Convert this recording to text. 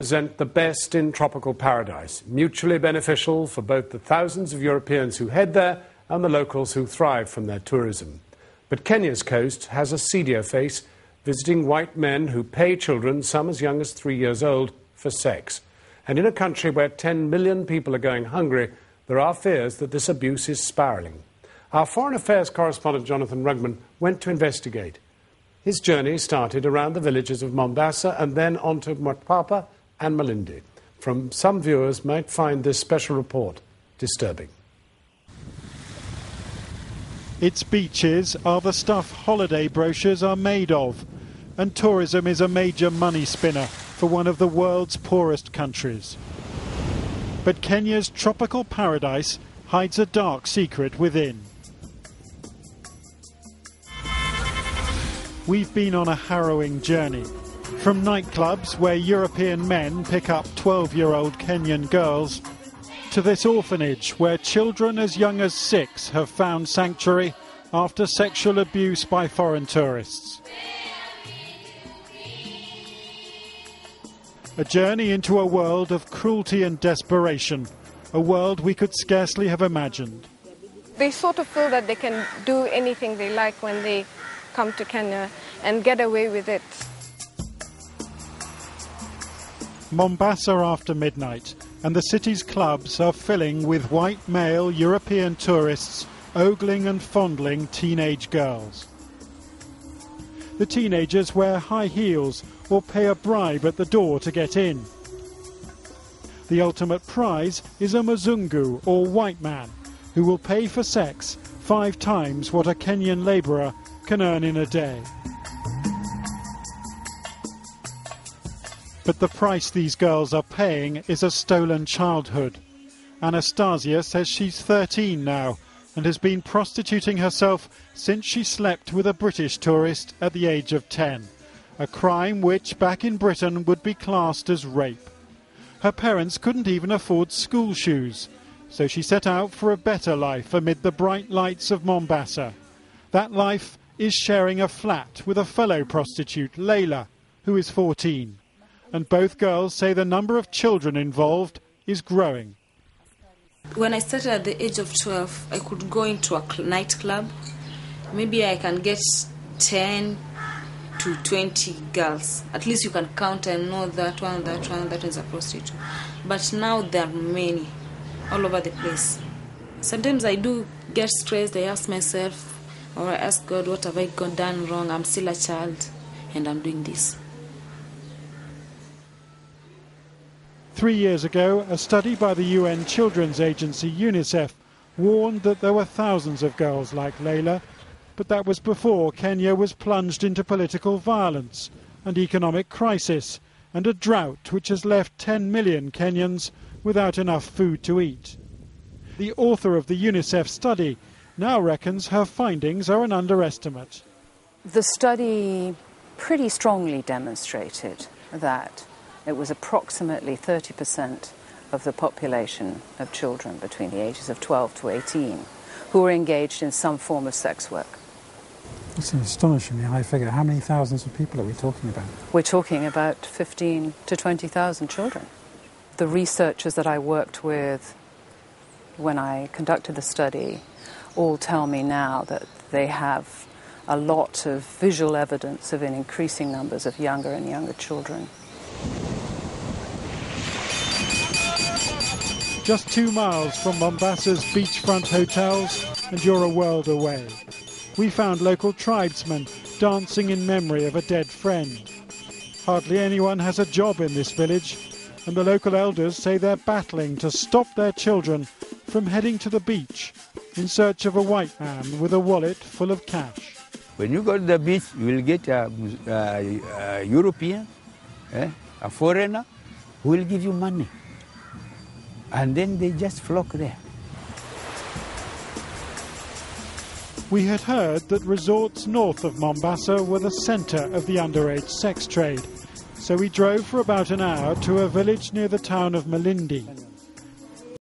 Present the best in tropical paradise, mutually beneficial for both the thousands of Europeans who head there and the locals who thrive from their tourism. But Kenya's coast has a seedier face, visiting white men who pay children, some as young as 3 years old, for sex. And in a country where 10 million people are going hungry, there are fears that this abuse is spiralling. Our Foreign Affairs correspondent Jonathan Rugman went to investigate. His journey started around the villages of Mombasa and then on to Mtwapa and Malindi. Some viewers might find this special report disturbing. Its beaches are the stuff holiday brochures are made of, and tourism is a major money spinner for one of the world's poorest countries. But Kenya's tropical paradise hides a dark secret within. We've been on a harrowing journey. From nightclubs where European men pick up 12-year-old Kenyan girls, to this orphanage where children as young as 6 have found sanctuary after sexual abuse by foreign tourists. A journey into a world of cruelty and desperation, a world we could scarcely have imagined. They sort of feel that they can do anything they like when they come to Kenya and get away with it. Mombasa after midnight, and the city's clubs are filling with white male European tourists ogling and fondling teenage girls. The teenagers wear high heels or pay a bribe at the door to get in. The ultimate prize is a Mzungu or white man who will pay for sex 5 times what a Kenyan labourer can earn in a day. But the price these girls are paying is a stolen childhood. Anastasia says she's 13 now and has been prostituting herself since she slept with a British tourist at the age of 10, a crime which back in Britain would be classed as rape. Her parents couldn't even afford school shoes, so she set out for a better life amid the bright lights of Mombasa. That life is sharing a flat with a fellow prostitute, Layla, who is 14. And both girls say the number of children involved is growing. When I started at the age of 12, I could go into a nightclub. Maybe I can get 10 to 20 girls. At least you can count and know that one is a prostitute. But now there are many, all over the place. Sometimes I do get stressed. I ask myself, or I ask God, what have I done wrong? I'm still a child and I'm doing this. 3 years ago, a study by the UN children's agency UNICEF warned that there were thousands of girls like Layla, but that was before Kenya was plunged into political violence and economic crisis and a drought which has left 10 million Kenyans without enough food to eat. The author of the UNICEF study now reckons her findings are an underestimate. The study pretty strongly demonstrated that it was approximately 30% of the population of children between the ages of 12 to 18 who were engaged in some form of sex work. That's an astonishingly high figure. How many thousands of people are we talking about? We're talking about 15 to 20,000 children. The researchers that I worked with when I conducted the study all tell me now that they have a lot of visual evidence of an increasing numbers of younger and younger children. Just 2 miles from Mombasa's beachfront hotels and you're a world away. We found local tribesmen dancing in memory of a dead friend. Hardly anyone has a job in this village, and the local elders say they're battling to stop their children from heading to the beach in search of a white man with a wallet full of cash. When you go to the beach, you will get a European, a foreigner, who will give you money. And then they just flock there. We had heard that resorts north of Mombasa were the centre of the underage sex trade, so we drove for about an hour to a village near the town of Malindi.